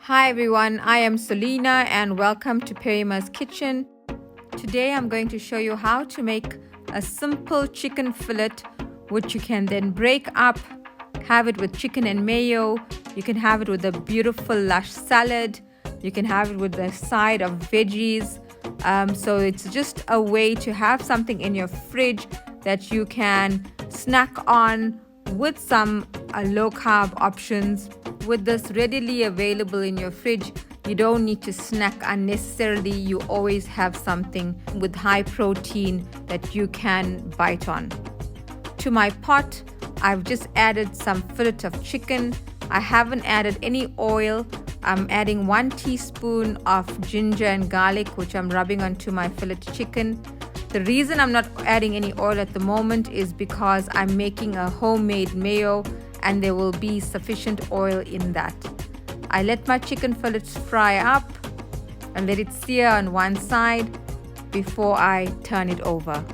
Hi everyone, I am Selena and welcome to Perima's kitchen. Today I'm going to show you how to make a simple chicken fillet which you can then break up, have it with chicken and mayo. You can have it with a beautiful lush salad. You can have it with a side of veggies. So it's just a way to have something in your fridge that you can snack on with some low carb options. With this readily available in your fridge, you don't need to snack unnecessarily. You always have something with high protein that you can bite on. To my pot, I've just added some fillet of chicken. I haven't added any oil. I'm adding 1 teaspoon of ginger and garlic, which I'm rubbing onto my fillet chicken. The reason I'm not adding any oil at the moment is because I'm making a homemade mayo and there will be sufficient oil in that. I let my chicken fillets fry up and let it sear on one side before I turn it over.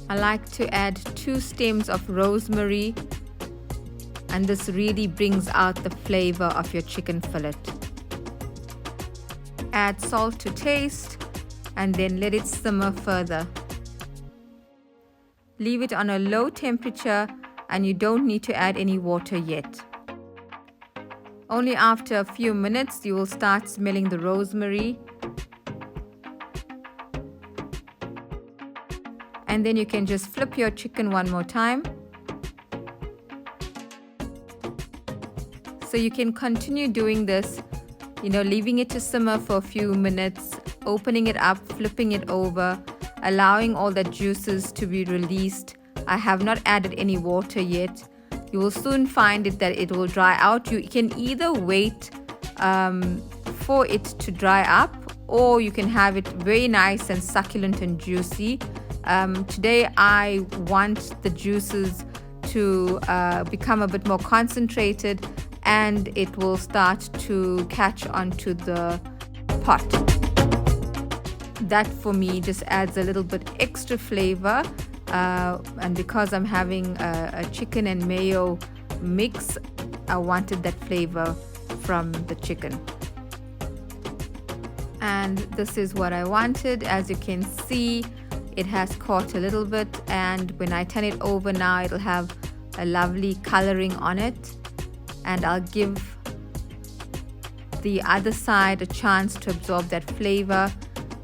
I like to add 2 stems of rosemary, and this really brings out the flavor of your chicken fillet. Add salt to taste and then let it simmer further. Leave it on a low temperature and you don't need to add any water yet. Only after a few minutes you will start smelling the rosemary. And then you can just flip your chicken one more time. So you can continue doing this, leaving it to simmer for a few minutes, opening it up, flipping it over, allowing all the juices to be released. I have not added any water yet. You will soon find that it will dry out. You can either wait for it to dry up, or you can have it very nice and succulent and juicy. Today I want the juices to become a bit more concentrated, and it will start to catch onto the pot. That for me just adds a little bit extra flavor, and because I'm having a chicken and mayo mix, I wanted that flavor from the chicken. And this is what I wanted. As you can see, it has caught a little bit, and when I turn it over now, it'll have a lovely coloring on it, and I'll give the other side a chance to absorb that flavor.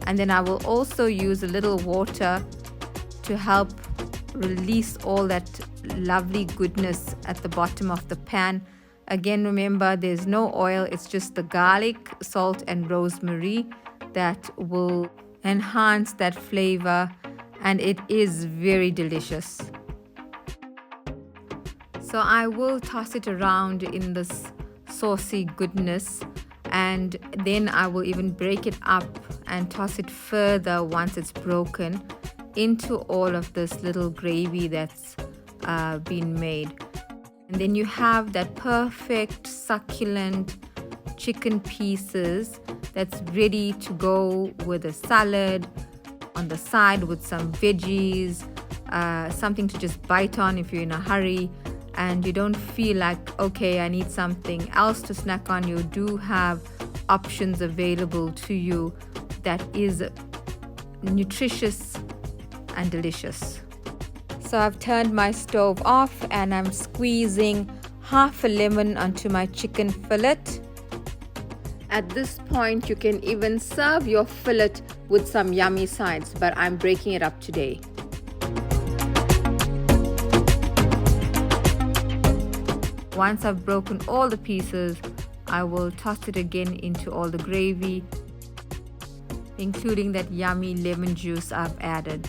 And then I will also use a little water to help release all that lovely goodness at the bottom of the pan. Again, remember, there's no oil, it's just the garlic, salt and rosemary that will enhance that flavor, and it is very delicious. So I will toss it around in this saucy goodness, and then I will even break it up and toss it further once it's broken into all of this little gravy that's been made. And then you have that perfect succulent chicken pieces that's ready to go with a salad on the side with some veggies, something to just bite on if you're in a hurry and you don't feel like, okay, I need something else to snack on. You do have options available to you that is nutritious and delicious. So I've turned my stove off and I'm squeezing half a lemon onto my chicken fillet. At this point, you can even serve your fillet with some yummy sides, but I'm breaking it up today. Once I've broken all the pieces, I will toss it again into all the gravy, including that yummy lemon juice I've added.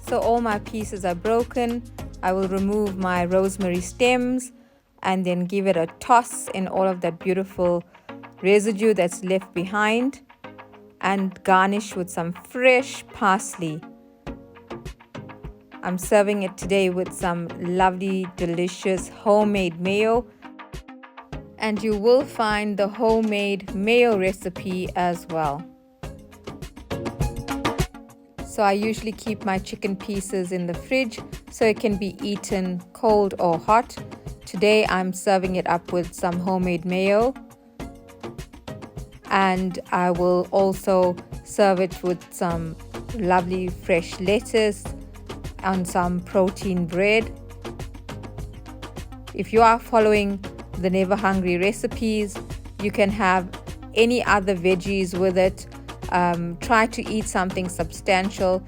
So all my pieces are broken. I will remove my rosemary stems and then give it a toss in all of that beautiful residue that's left behind, and garnish with some fresh parsley. I'm serving it today with some lovely, delicious homemade mayo. and you will find the homemade mayo recipe as well. So I usually keep my chicken pieces in the fridge so it can be eaten cold or hot. Today I'm serving it up with some homemade mayo, and I will also serve it with some lovely fresh lettuce on some protein bread. If you are following the Never Hungry recipes, you can have any other veggies with it. Try to eat something substantial.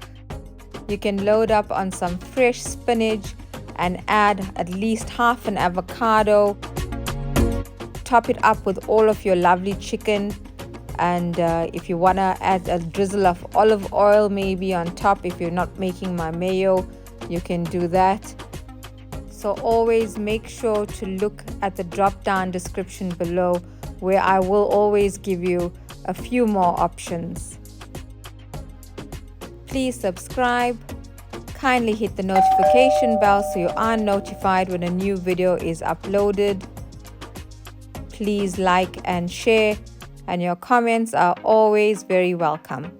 You can load up on some fresh spinach and add at least half an avocado. Top it up with all of your lovely chicken, and if you want to add a drizzle of olive oil maybe on top, if you're not making my mayo, you can do that. So always make sure to look at the drop down description below, where I will always give you a few more options. Please subscribe. Kindly hit the notification bell so you are notified when a new video is uploaded. Please like and share, and your comments are always very welcome.